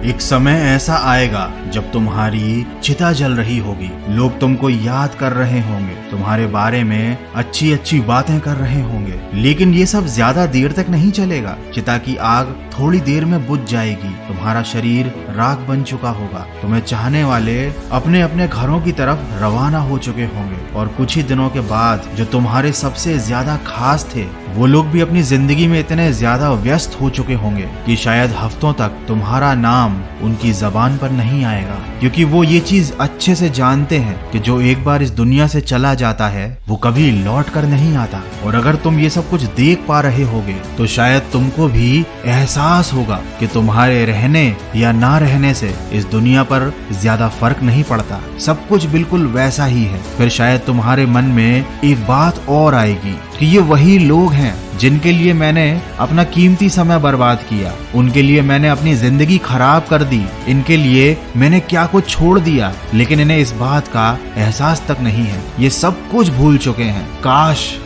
एक समय ऐसा आएगा जब तुम्हारी चिता जल रही होगी, लोग तुमको याद कर रहे होंगे, तुम्हारे बारे में अच्छी अच्छी बातें कर रहे होंगे, लेकिन ये सब ज्यादा देर तक नहीं चलेगा। चिता की आग थोड़ी देर में बुझ जाएगी, तुम्हारा शरीर राख बन चुका होगा, तुम्हें चाहने वाले अपने अपने घरों की तरफ रवाना हो चुके होंगे और कुछ ही दिनों के बाद जो तुम्हारे सबसे ज्यादा खास थे वो लोग भी अपनी जिंदगी में इतने ज्यादा व्यस्त हो चुके होंगे कि शायद हफ्तों तक तुम्हारा नाम उनकी जबान पर नहीं आएगा, क्योंकि वो ये चीज अच्छे से जानते हैं कि जो एक बार इस दुनिया से चला जाता है वो कभी लौट कर नहीं आता। और अगर तुम ये सब कुछ देख पा रहे होगे तो शायद तुमको भी एहसास होगा कि तुम्हारे रहने या ना रहने से इस दुनिया पर ज्यादा फर्क नहीं पड़ता, सब कुछ बिल्कुल वैसा ही है। फिर शायद तुम्हारे मन में एक बात और आएगी कि ये वही लोग हैं जिनके लिए मैंने अपना कीमती समय बर्बाद किया, उनके लिए मैंने अपनी जिंदगी खराब कर दी, इनके लिए मैंने क्या कुछ छोड़ दिया, लेकिन इन्हें इस बात का एहसास तक नहीं है। ये सब कुछ भूल चुके हैं।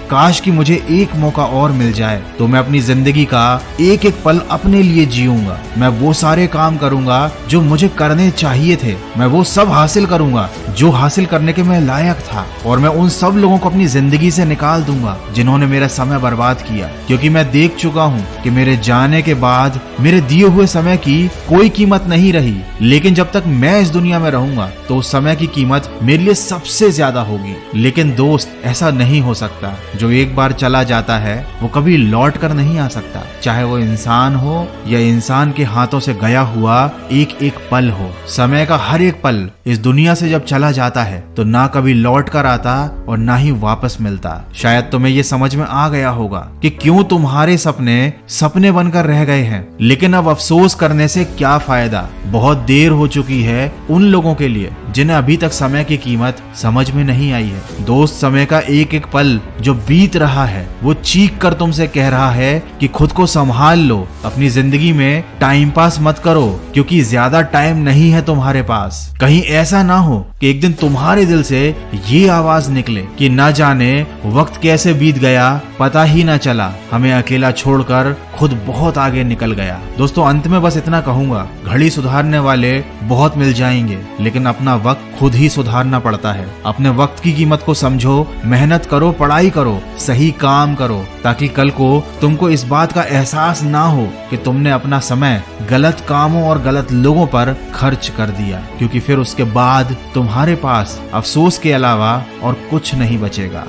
काश कि मुझे एक मौका और मिल जाए तो मैं अपनी जिंदगी का एक एक पल अपने लिए जीऊंगा। मैं वो सारे काम करूंगा जो मुझे करने चाहिए थे, मैं वो सब हासिल करूंगा जो हासिल करने के मैं लायक था, और मैं उन सब लोगों को अपनी जिंदगी से निकाल दूंगा जिन्होंने मेरा समय बर्बाद किया, क्योंकि मैं देख चुका हूँ कि मेरे जाने के बाद मेरे दिए हुए समय की कोई कीमत नहीं रही, लेकिन जब तक मैं इस दुनिया में रहूंगा तो उस समय की कीमत मेरे लिए सबसे ज्यादा होगी। लेकिन दोस्त, ऐसा नहीं हो सकता। जो एक बार चला जाता है वो कभी लौट कर नहीं आ सकता, चाहे वो इंसान हो या इंसान के हाथों से गया हुआ एक एक पल हो। समय का हर एक पल इस दुनिया से जब चला जाता है तो ना कभी लौट कर आता और ना ही वापस मिलता। शायद तुम्हें ये समझ में आ गया होगा कि क्यों तुम्हारे सपने बनकर रह गए हैं, लेकिन अब अफसोस करने से क्या फायदा। बहुत देर हो चुकी है उन लोगों के लिए जिन्हें अभी तक समय की कीमत समझ में नहीं आई है। दोस्त, समय का एक एक पल जो बीत रहा है वो चीख कर तुमसे कह रहा है कि खुद को संभाल लो, अपनी जिंदगी में टाइम पास मत करो, क्योंकि ज्यादा टाइम नहीं है तुम्हारे पास। कहीं ऐसा ना हो कि एक दिन तुम्हारे दिल से ये आवाज निकले कि ना जाने वक्त कैसे बीत गया, पता ही ना चला, हमें अकेला छोड़कर खुद बहुत आगे निकल गया। दोस्तों, अंत में बस इतना कहूंगा, घड़ी सुधारने वाले बहुत मिल जाएंगे, लेकिन अपना वक्त खुद ही सुधारना पड़ता है। अपने वक्त की कीमत को समझो, मेहनत करो, पढ़ाई करो, सही काम करो, ताकि कल को तुमको इस बात का एहसास ना हो कि तुमने अपना समय गलत कामों और गलत लोगों पर खर्च कर दिया, क्योंकि फिर उसके बाद तुम्हारे पास अफसोस के अलावा और कुछ नहीं बचेगा।